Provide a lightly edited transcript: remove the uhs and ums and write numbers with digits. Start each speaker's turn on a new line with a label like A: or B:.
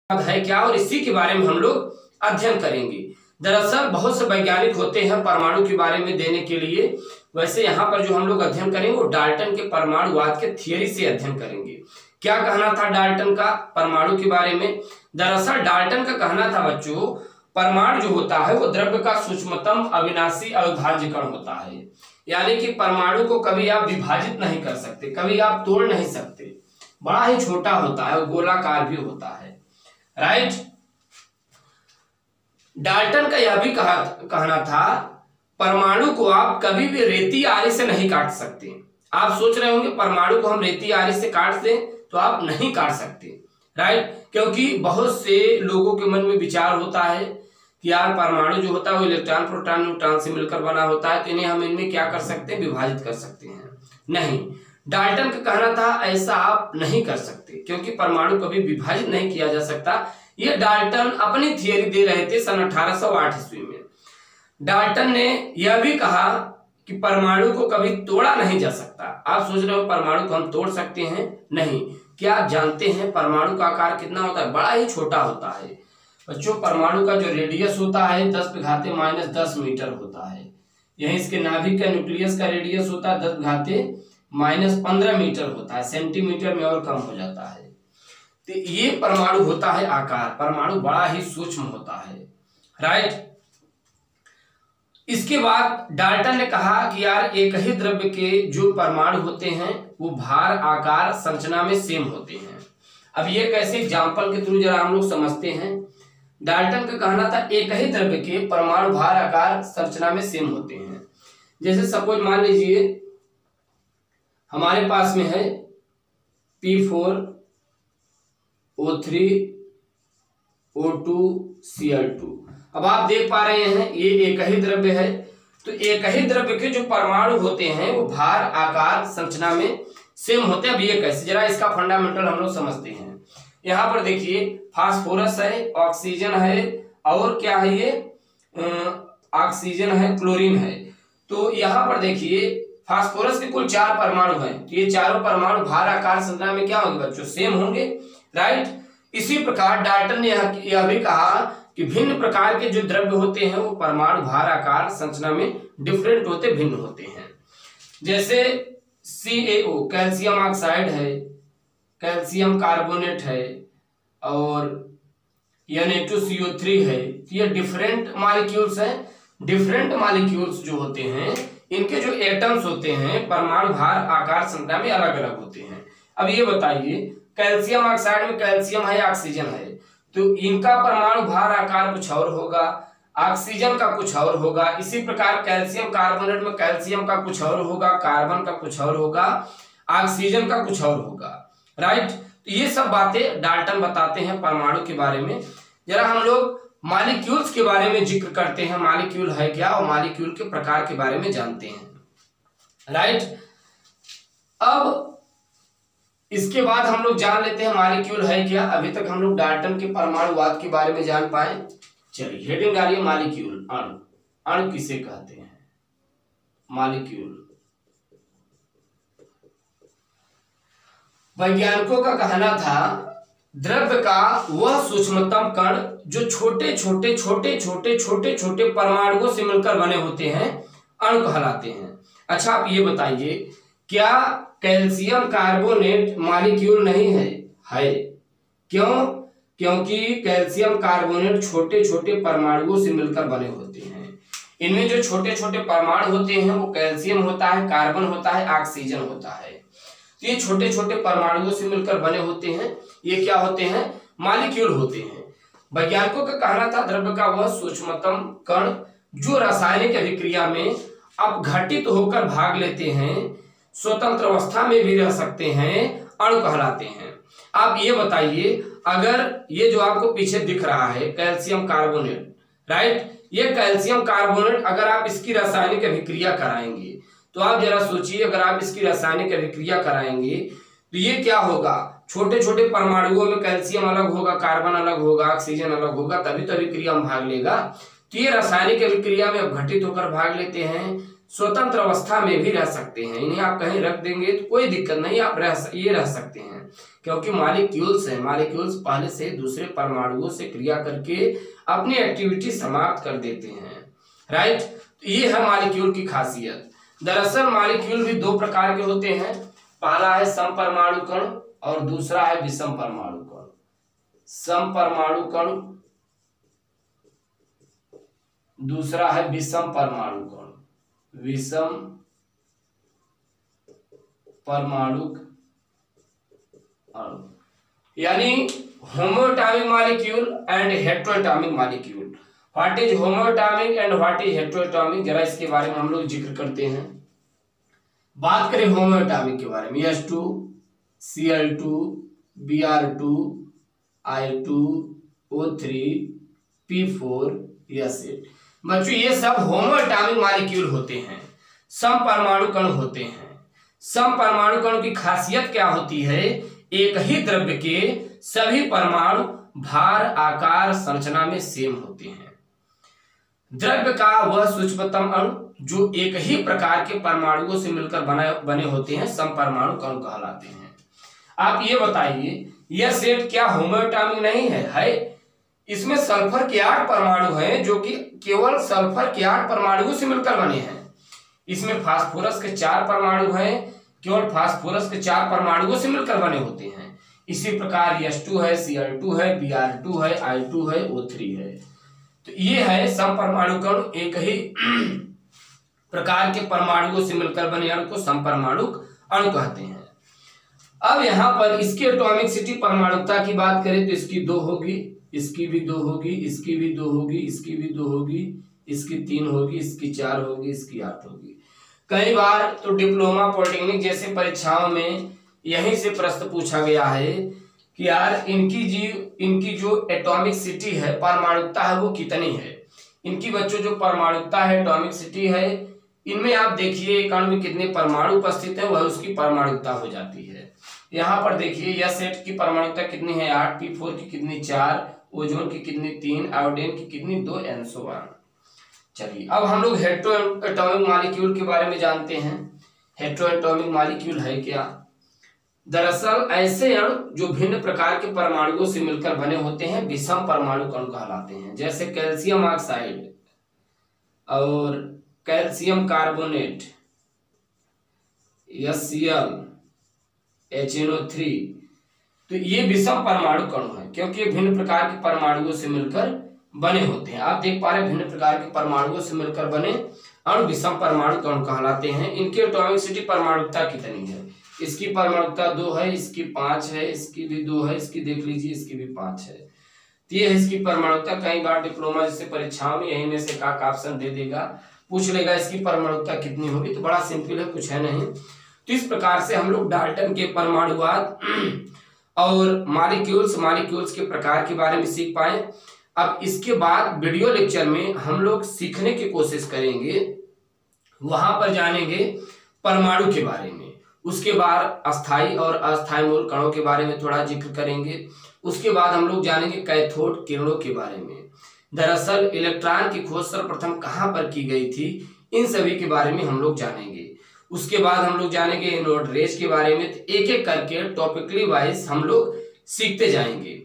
A: है क्या और इसी के बारे में हम लोग अध्ययन करेंगे। दरअसल बहुत से वैज्ञानिक होते हैं परमाणु के बारे में देने के लिए, वैसे यहाँ पर जो हम लोग अध्ययन करेंगे वो डाल्टन के परमाणुवाद के थियरी से अध्ययन करेंगे। क्या कहना था डाल्टन का परमाणु के बारे में? दरअसल डाल्टन का कहना था बच्चों, परमाणु जो होता है वो द्रव्य का सूक्ष्मतम अविनाशी अविभाज्य कण होता है, यानी कि परमाणु को कभी आप विभाजित नहीं कर सकते, कभी आप तोड़ नहीं सकते, बड़ा ही छोटा होता है और गोलाकार भी होता है। राइट। डाल्टन का यह भी कहना था परमाणु को आप कभी भी रेती आरी से नहीं काट सकते। आप सोच रहे होंगे परमाणु को हम रेती आरी से काट दें, तो आप नहीं काट सकते। राइट, क्योंकि बहुत से लोगों के मन में विचार होता है कि यार परमाणु जो होता है वो इलेक्ट्रॉन प्रोटॉन न्यूट्रॉन से मिलकर बना होता है, तो इन्हें हम इनमें क्या कर सकते हैं, विभाजित कर सकते हैं। नहीं, डाल्टन का कहना था ऐसा आप नहीं कर सकते, क्योंकि परमाणु कभी विभाजित नहीं किया जा सकता। ये डाल्टन अपनी थियरी दे रहे थे सन 1808 ईस्वी में। डाल्टन ने यह भी कहा कि परमाणु को कभी तोड़ा नहीं जा सकता। आप सोच रहे हो परमाणु को हम तोड़ सकते हैं? नहीं। क्या आप जानते हैं परमाणु का आकार कितना होता है? बड़ा ही छोटा होता है बच्चों। परमाणु का जो रेडियस होता है 10⁻⁻10 मीटर होता है। यही इसके नाभिक का न्यूक्लियस का रेडियस होता है 10⁻⁻15 मीटर होता है, सेंटीमीटर में और कम हो जाता है। तो ये परमाणु होता है आकार। परमाणु बड़ा ही सूक्ष्म होता है। राइट। इसके बाद डाल्टन ने कहा कि यार एक ही द्रव्य के जो परमाणु होते हैं वो भार आकार संरचना में सेम होते हैं। अब ये कैसे, एग्जाम्पल के थ्रू जरा हम लोग समझते हैं। डाल्टन का कहना था एक ही द्रव्य के परमाणु भार आकार संरचना में सेम होते हैं। जैसे सपोज मान लीजिए हमारे पास में है P4O3O2Cl2। अब आप देख पा रहे हैं ये एक ही द्रव्य है, तो एक ही द्रव्य के जो परमाणु होते हैं वो भार आकार संरचना में सेम होते हैं। अब ये कैसे, जरा इसका फंडामेंटल हम लोग समझते हैं। यहाँ पर देखिए फास्फोरस है, ऑक्सीजन है और क्या है ये ऑक्सीजन है, क्लोरीन है। तो यहाँ पर देखिए फास्फोरस के कुल 4 परमाणु हैं, तो ये चारों परमाणु भार आकार संरचना में क्या होंगे बच्चों, सेम होंगे। राइट। इसी प्रकार डाल्टन ने यह भी कहा कि भिन्न प्रकार के जो द्रव्य होते हैं वो परमाणु भार आकार संरचना में डिफरेंट होते, भिन्न होते हैं। जैसे CaO कैल्शियम ऑक्साइड है, कैल्शियम कार्बोनेट है और Na2CO3 है। ये डिफरेंट मॉलिक्यूल्स हैं। डिफरेंट मॉलिक्यूल्स जो होते हैं इनके जो एटम्स होते हैं परमाणु भार आकार संरचना में अलग अलग होते हैं। अब ये बताइए कैल्शियम ऑक्साइड में कैल्शियम है, ऑक्सीजन है, तो इनका परमाणु भार आकार कुछ और होगा, ऑक्सीजन का कुछ और होगा। इसी प्रकार कैल्शियम कार्बोनेट में कैल्शियम का कुछ और होगा, कार्बन का कुछ और होगा, ऑक्सीजन का कुछ और होगा। राइट। तो ये सब बातें डाल्टन बताते हैं परमाणु के बारे में। जरा हम लोग मॉलिक्यूल्स के बारे में जिक्र करते हैं, मॉलिक्यूल है क्या और मॉलिक्यूल के प्रकार के बारे में जानते हैं। राइट। अब इसके बाद हम लोग जान लेते हैं मॉलिक्यूल है क्या। अभी तक हम लोग डाल्टन के परमाणुवाद के बारे में जान पाए। चलिए हेडिंग डालिए मॉलिक्यूल। अणु, अणु किसे कहते हैं? मॉलिक्यूल। वैज्ञानिकों का कहना था द्रव्य का वह सूक्ष्मतम कण जो छोटे छोटे छोटे छोटे छोटे छोटे परमाणुओं से मिलकर बने होते हैं अणु कहलाते हैं। अच्छा आप ये बताइए क्या कैल्शियम कार्बोनेट मॉलिक्यूल नहीं है? है। क्यों? क्योंकि कैल्शियम कार्बोनेट छोटे छोटे परमाणुओं से मिलकर बने होते हैं। इनमें जो छोटे छोटे परमाणु होते हैं वो कैल्शियम होता है, कार्बन होता है, ऑक्सीजन होता है। तो ये छोटे छोटे परमाणुओं से मिलकर बने होते हैं। ये क्या होते हैं? मॉलिक्यूल होते हैं। वैज्ञानिकों का कहना था द्रव्य का वह सूक्ष्मतम कण जो रासायनिक अभिक्रिया में अपघटित होकर भाग लेते हैं, स्वतंत्र अवस्था में भी रह सकते हैं, अणु कहलाते हैं। आप ये बताइए अगर ये जो आपको पीछे दिख रहा है कैल्शियम कार्बोनेट, राइट, ये कैल्शियम कार्बोनेट अगर आप इसकी रासायनिक अभिक्रिया कराएंगे तो आप जरा सोचिए अगर आप इसकी रासायनिक अभिक्रिया कराएंगे तो ये क्या होगा, छोटे छोटे परमाणुओं में कैल्शियम अलग होगा, कार्बन अलग होगा, ऑक्सीजन अलग होगा, तभी तो अभिक्रिया में भाग लेगा। तो ये रासायनिक अभिक्रिया में अपघटित होकर भाग लेते हैं, स्वतंत्र अवस्था में भी रह सकते हैं। इन्हें आप कहीं रख देंगे तो कोई दिक्कत नहीं, आप रह सकते हैं, क्योंकि मॉलिक्यूल्स है, मॉलिक्यूल्स पहले से दूसरे परमाणुओं से क्रिया करके अपनी एक्टिविटी समाप्त कर देते हैं, राइट। ये है मॉलिक्यूल की खासियत। दरअसल मॉलिक्यूल भी दो प्रकार के होते हैं, पहला है समपरमाणु कण और दूसरा है विषम परमाणु कण। समपरमाणु कण, दूसरा है विषम परमाणु कण। विषम परमाणु अणु यानी homoatomic molecule and heteroatomic molecule. What is homoatomic and what is heteroatomic, जरा इसके बारे में हम लोग जिक्र करते हैं। बात करें होमोएटॉमिक के बारे में, H2 Cl2 Br2 I2 O3 P4 S8। बच्चों ये सब होमोएटॉमिक मॉलिक्यूल होते हैं, समपरमाणु कण होते हैं। समपरमाणु कण की खासियत क्या होती है, एक ही द्रव्य के सभी परमाणु भार, आकार, संरचना में सेम होते हैं। द्रव्य का वह सूक्ष्मतम अणु जो एक ही प्रकार के परमाणुओं से मिलकर बने होते हैं समपरमाणु कण कहलाते हैं। आप ये बताइए, यह सेट क्या होमोएटॉमिक नहीं है? इसमें सल्फर के 8 परमाणु हैं जो कि केवल सल्फर के 8 परमाणुओं से मिलकर बने हैं। इसमें फास्फोरस के 4 परमाणु हैं, केवल फास्फोरस के 4 परमाणुओं से मिलकर बने होते हैं। इसी प्रकार H2 है, Cl2 है, Br2 है, I2 है, O3 है। तो ये है समपरमाणु कण, एक ही प्रकार के परमाणुओं से मिलकर बने अणु को समपरमाणु अणु कहते हैं। अब यहाँ पर इसकी एटॉमिसिटी परमाणुकता की बात करें तो इसकी 2 होगी, इसकी भी 2 होगी, इसकी भी 2 होगी, इसकी भी 2 होगी, इसकी 3 होगी, इसकी 4 होगी, इसकी 8 होगी। कई बार तो डिप्लोमा पॉलिटेक्निक जैसे परीक्षाओं में यहीं से प्रश्न पूछा गया है कि यार इनकी जो एटॉमिक सिटी है, परमाणुकता है, वो कितनी है। इनकी बच्चों जो परमाणुकता है, एटॉमिक सिटी है, इनमें आप देखिए एक अणु में कितने परमाणु उपस्थित है, वह उसकी परमाणुकता हो जाती है। यहाँ पर देखिए यह सेट की परमाणुकता कितनी है, 8, P4 की कितनी 4, ओजोन की कितनी 3, आयोडीन की कितनी 2 एंड सो ऑन। चलिए अब हम लोग हेटेरोएटॉमिक मॉलिक्यूल के बारे में जानते हैं। हेटेरोएटॉमिक मॉलिक्यूल है क्या? दरअसल ऐसे अणु जो भिन्न प्रकार के परमाणुओं से मिलकर बने होते हैं विषम परमाणु कण कहलाते हैं। जैसे कैल्शियम ऑक्साइड और कैल्शियम कार्बोनेट HCl HNO3, तो ये विषम परमाणु कण है क्योंकि ये भिन्न प्रकार के परमाणुओं से मिलकर बने होते हैं। आप देख पा रहे हैं भिन्न प्रकार के परमाणुओं से मिलकर बने अणु विषम परमाणु कण कहलाते हैं। इनकी एटॉमिसिटी परमाणुकता कितनी है? इसकी परमाणुकता 2 है, इसकी 5 है, इसकी भी 2 है, इसकी देख लीजिए इसकी भी 5 है। तो ये है इसकी परमाणुकता। कई बार डिप्लोमा जैसे परीक्षाओं में यही में से का ऑप्शन दे देगा, पूछ लेगा इसकी परमाणुकता कितनी होगी, तो बड़ा सिंपल है, कुछ है नहीं। तो इस प्रकार से हम लोग डाल्टन के परमाणुवाद और मॉलिक्यूल्स के प्रकार के बारे में सीख पाए। अब इसके बाद वीडियो लेक्चर में हम लोग सीखने की कोशिश करेंगे, वहां पर जानेंगे परमाणु के बारे में, उसके बाद अस्थाई और अस्थाई मूल कणों के बारे में थोड़ा जिक्र करेंगे। उसके बाद हम लोग जानेंगे कैथोड किरणों के बारे में। दरअसल इलेक्ट्रॉन की खोज सर्वप्रथम कहां पर की गई थी, इन सभी के बारे में हम लोग जानेंगे। उसके बाद हम लोग जानेंगे एनोड रेज के बारे में। एक एक करके टॉपिकली वाइज हम लोग सीखते जाएंगे।